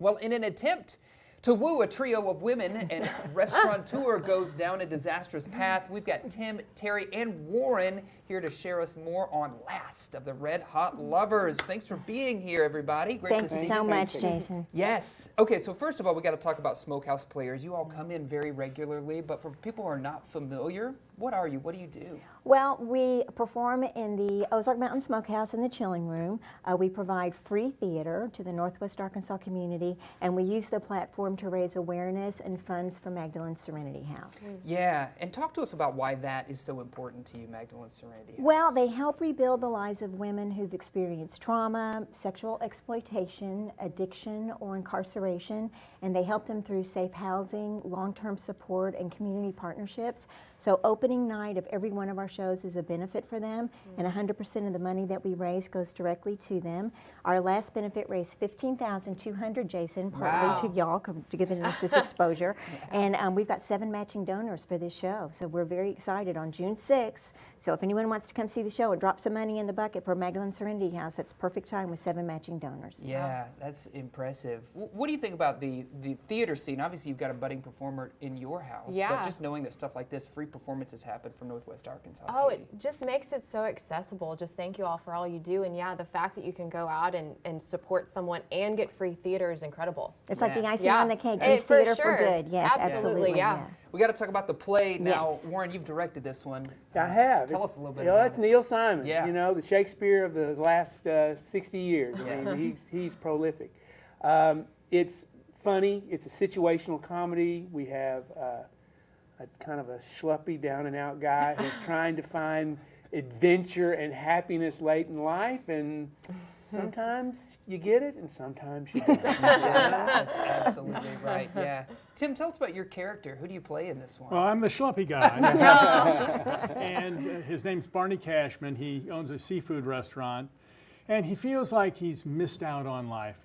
Well, in an attempt to woo a trio of women and restaurateur goes down a disastrous path, we've got Tim, Terry, and Warren here to share us more on Last of the Red Hot Lovers. Thanks for being here, everybody. Great to see you. Thanks so much, Jason. Yes. Okay, so first of all, we got to talk about Smokehouse Players. You all come in very regularly, but for people who are not familiar, what are you? What do you do? Well, we perform in the Ozark Mountain Smokehouse in the Chilling Room. We provide free theater to the Northwest Arkansas community, and we use the platform to raise awareness and funds for Magdalene Serenity House. Yeah, and talk to us about why that is so important to you, Magdalene Serenity House. Well, they help rebuild the lives of women who've experienced trauma, sexual exploitation, addiction, or incarceration, and they help them through safe housing, long-term support, and community partnerships. So opening night of every one of our shows is a benefit for them, and 100% of the money that we raise goes directly to them. Our last benefit raised $15,200, Jason, partly to y'all for giving us this exposure. And we've got 7 matching donors for this show, so we're very excited on June 6th. So if anyone wants to come see the show and drop some money in the bucket for Magdalene Serenity House, that's perfect time with 7 matching donors. Yeah, that's impressive. What do you think about the theater scene? Obviously, you've got a budding performer in your house, but just knowing that stuff like this, free performances happen from Northwest Arkansas. Oh, it just makes it so accessible. Just thank you all for all you do. And yeah, the fact that you can go out and support someone and get free theater is incredible. It's like the icing on the cake. Use For theater sure. for good. Yes, absolutely. Yeah. We got to talk about the play now. Yes. Warren, you've directed this one. I have. Tell us a little bit about about it's it. Neil Simon, Yeah. the Shakespeare of the last 60 years. I Yes. mean, he's prolific. It's funny. It's a situational comedy. We have a kind of a schleppy, down-and-out guy who's trying to find adventure and happiness late in life, and sometimes you get it, and sometimes you don't. That's absolutely right, yeah. Tim, tell us about your character. Who do you play in this one? Well, I'm the schleppy guy. And his name's Barney Cashman. He owns a seafood restaurant. And he feels like he's missed out on life.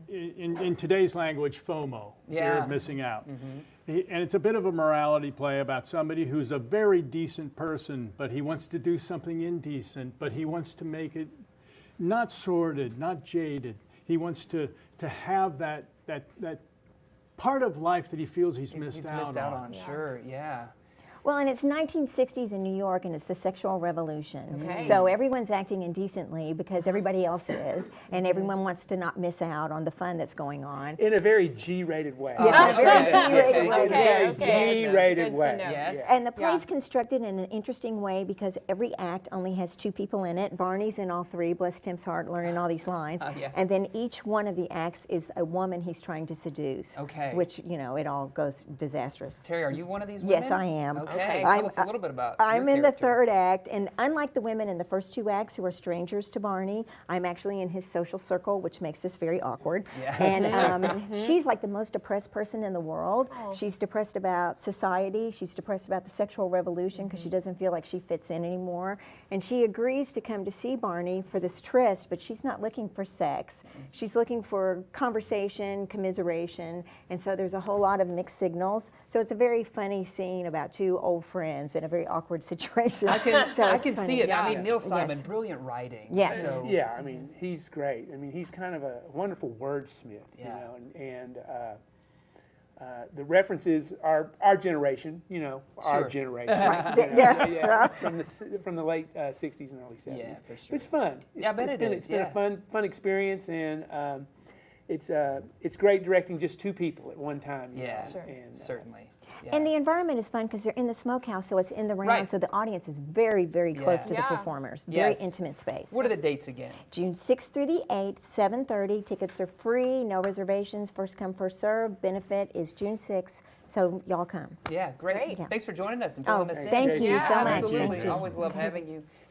In today's language, FOMO, fear of missing out. And it's a bit of a morality play about somebody who's a very decent person, but he wants to do something indecent, but he wants to make it not sordid, not jaded. He wants to have that part of life that he feels he's missed out on. Sure, yeah. Well, and it's 1960s in New York, and it's the sexual revolution. Okay. So everyone's acting indecently because everybody else is, and everyone wants to not miss out on the fun that's going on. In a very G-rated way. Yes, in a very G-rated way. Very Okay. G-rated Good way. to know. Yes. And the play's constructed in an interesting way because every act only has 2 people in it. Barney's in all 3, bless Tim's heart, learning all these lines. Yeah. And then each one of the acts is a woman he's trying to seduce. Okay. Which, it all goes disastrous. Terry, are you one of these women? Yes, I am. Okay, I'm- tell us a little bit about I'm your in the character. 3rd act, and unlike the women in the first 2 acts who are strangers to Barney, I'm actually in his social circle, which makes this very awkward. Yeah. And she's like the most depressed person in the world. She's depressed about society. She's depressed about the sexual revolution because she doesn't feel like she fits in anymore. And she agrees to come to see Barney for this tryst, but she's not looking for sex. She's looking for conversation, commiseration, and so there's a whole lot of mixed signals. So it's a very funny scene about 2 old friends in a very awkward situation. I can funny. see it. I mean, Neil Yes. Simon, brilliant writing. Yes. So, Yeah, I mean, he's great. I mean, he's kind of a wonderful wordsmith, Yeah. and the references are our generation, our Sure. generation. Yes. Yeah, from the late 60s and early 70s. Yeah, for sure. But it's fun. Yeah, I bet it is, It's been a fun experience, and it's great directing just 2 people at one time. Yeah, and, certainly. Yeah. And the environment is fun because they're in the smokehouse, so it's in the round, Right. so the audience is very, very close to the Yeah. performers. Very Yes. intimate space. What are the dates again? June 6th through the 8th, 7:30. Tickets are free, no reservations, first come, first serve. Benefit is June 6th, so y'all come. Yeah, great. Great. Thanks for joining us and Oh, filling us in. thank you so much. Absolutely. Thank you. Always love having you.